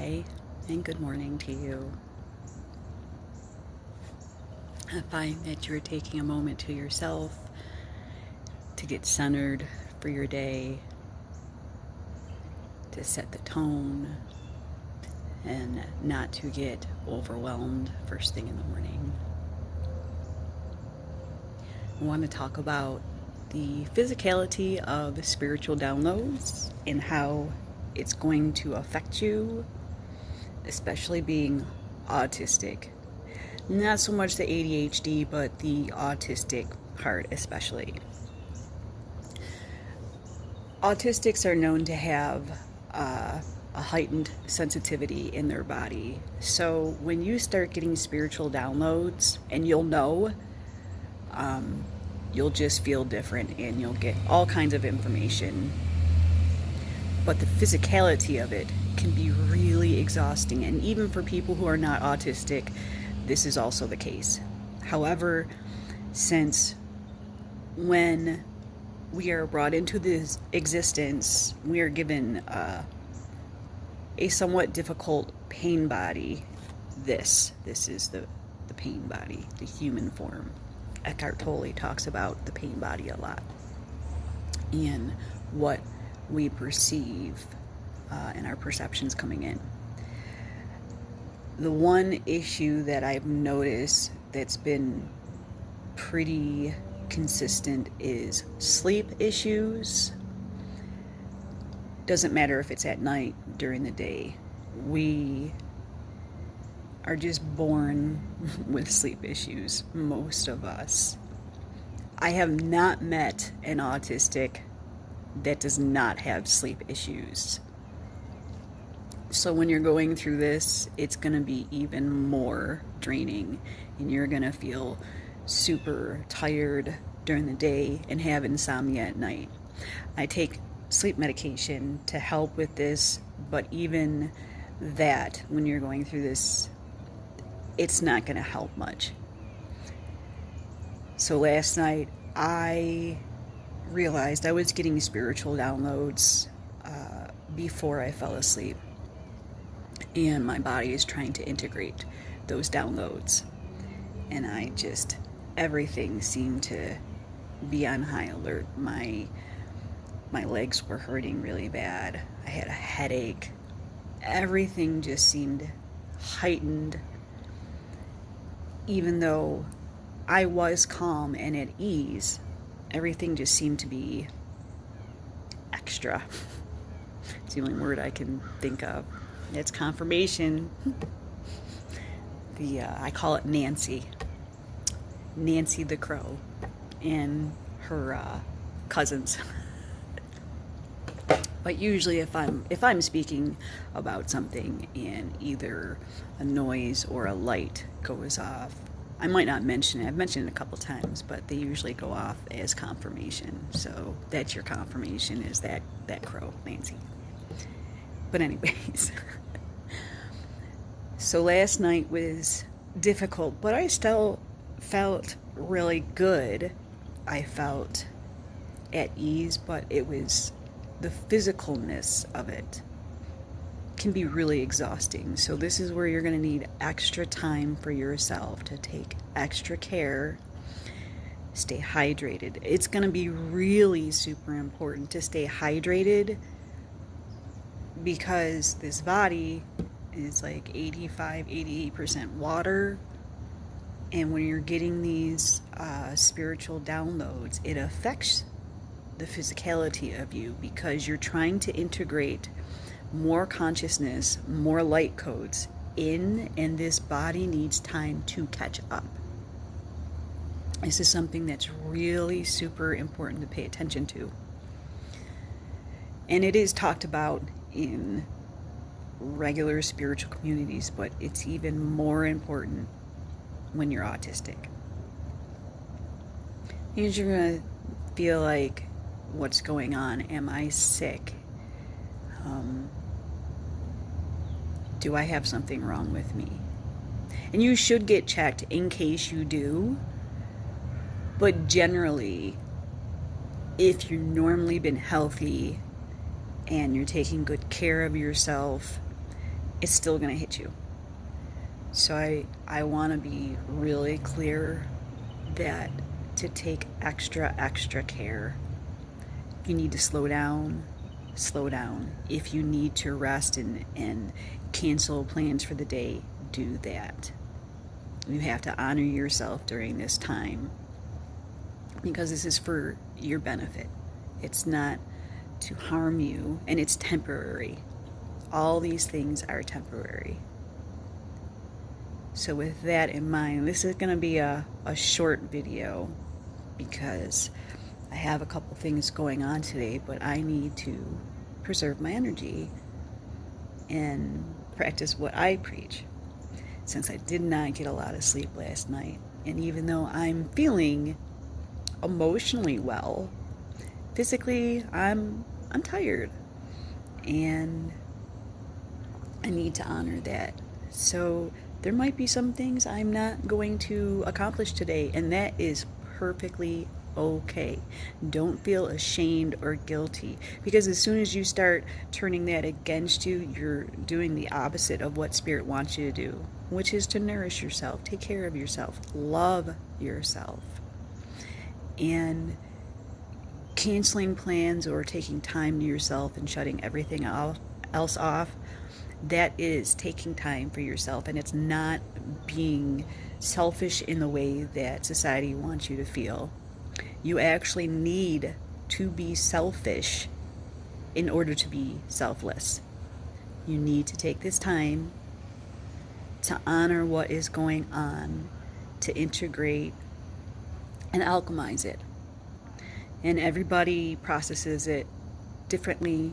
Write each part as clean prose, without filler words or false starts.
Hi, and good morning to you. I find that you're taking a moment to yourself to get centered for your day, to set the tone, and not to get overwhelmed first thing in the morning. I want to talk about the physicality of spiritual downloads and how it's going to affect you, especially being autistic. Not so much the ADHD, but the autistic part especially. Autistics are known to have a heightened sensitivity in their body. So when you start getting spiritual downloads, and you'll just feel different and you'll get all kinds of information. But the physicality of it can be really exhausting. And even for people who are not autistic, this is also the case. However, since when we are brought into this existence, we are given a somewhat difficult pain body. This is the pain body, the human form. Eckhart Tolle talks about the pain body a lot and what we perceive and our perceptions coming in. The one issue that I've noticed that's been pretty consistent is sleep issues. Doesn't matter if it's at night, during the day. We are just born with sleep issues, most of us. I have not met an autistic that does not have sleep issues. So when you're going through this, it's going to be even more draining, and you're going to feel super tired during the day and have insomnia at night. I take sleep medication to help with this, but even that, when you're going through this, it's not going to help much. So last night I realized I was getting spiritual downloads before I fell asleep, and my body is trying to integrate those downloads, and everything seemed to be on high alert. My legs were hurting really bad. I had a headache. Everything just seemed heightened, even though I was calm and at ease. Everything just seemed to be extra. It's the only word I can think of. It's confirmation. I call it Nancy the Crow and her cousins. But usually if I'm speaking about something and either a noise or a light goes off, I might not mention it. I've mentioned it a couple times, but they usually go off as confirmation. So that's your confirmation, is that crow, Nancy. But anyways, so last night was difficult, but I still felt really good. I felt at ease, but it was the physicalness of it can be really exhausting. So this is where you're going to need extra time for yourself to take extra care, stay hydrated. It's going to be really super important to stay hydrated, because this body is like 85-88% water, and when you're getting these spiritual downloads, it affects the physicality of you, because you're trying to integrate more consciousness, more light codes in, and this body needs time to catch up. This is something that's really super important to pay attention to. And it is talked about in regular spiritual communities, but it's even more important when you're autistic. Because you're going to feel like, what's going on? Am I sick? Do I have something wrong with me? And you should get checked in case you do. But generally, if you've normally been healthy and you're taking good care of yourself, it's still going to hit you. So I want to be really clear that to take extra care, you need to slow down. Slow down. If you need to rest and cancel plans for the day, do that. You have to honor yourself during this time, because this is for your benefit. It's not to harm you, and it's temporary. All these things are temporary. So with that in mind, this is going to be a short video because I have a couple things going on today, but I need to preserve my energy and practice what I preach, since I did not get a lot of sleep last night. And even though I'm feeling emotionally well, physically I'm tired, and I need to honor that. So there might be some things I'm not going to accomplish today, and that is perfectly okay. Don't feel ashamed or guilty, because as soon as you start turning that against you, you're doing the opposite of what Spirit wants you to do, which is to nourish yourself, take care of yourself, love yourself. And canceling plans or taking time to yourself and shutting everything else off, that is taking time for yourself, and it's not being selfish in the way that society wants you to feel. You actually need to be selfish in order to be selfless. You need to take this time to honor what is going on, to integrate and alchemize it. And everybody processes it differently.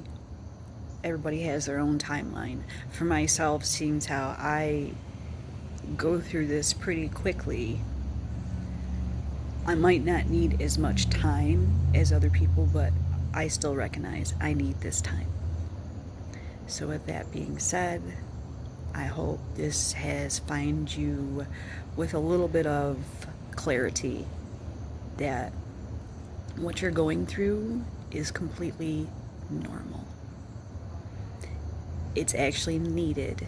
Everybody has their own timeline. For myself, seeing how I go through this pretty quickly, I might not need as much time as other people, but I still recognize I need this time. So with that being said, I hope this has found you with a little bit of clarity that what you're going through is completely normal. It's actually needed.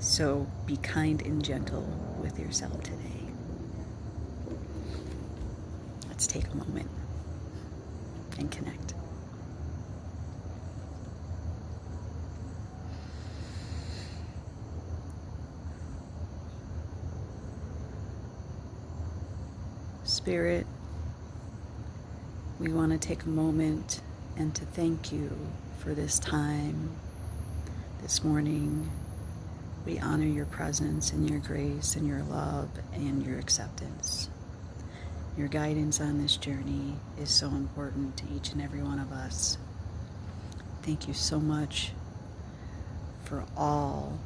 So be kind and gentle with yourself today. Let's take a moment and connect. Spirit, we want to take a moment and to thank you for this time, this morning. We honor your presence and your grace and your love and your acceptance. Your guidance on this journey is so important to each and every one of us. Thank you so much for all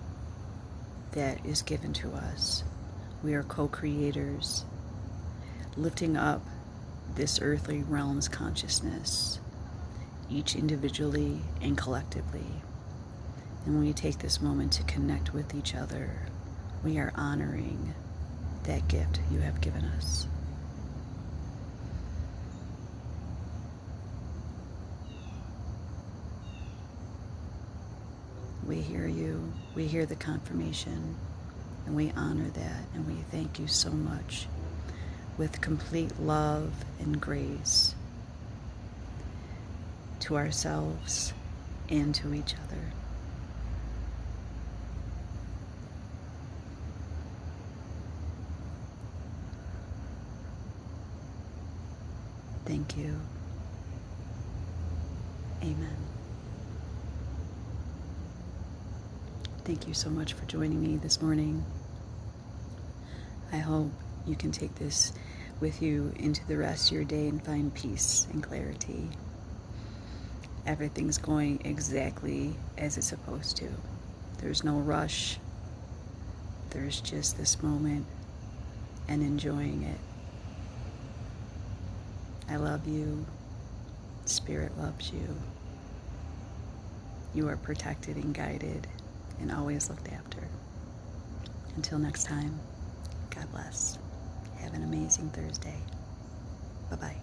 that is given to us. We are co-creators, lifting up this earthly realm's consciousness, each individually and collectively. And when we take this moment to connect with each other, we are honoring that gift you have given us. We hear you, we hear the confirmation, and we honor that, and we thank you so much with complete love and grace to ourselves and to each other. Thank you. Amen. Thank you so much for joining me this morning. I hope you can take this with you into the rest of your day and find peace and clarity. Everything's going exactly as it's supposed to. There's no rush. There's just this moment and enjoying it. I love you. Spirit loves you. You are protected and guided and always looked after. Until next time, God bless. Have an amazing Thursday. Bye-bye.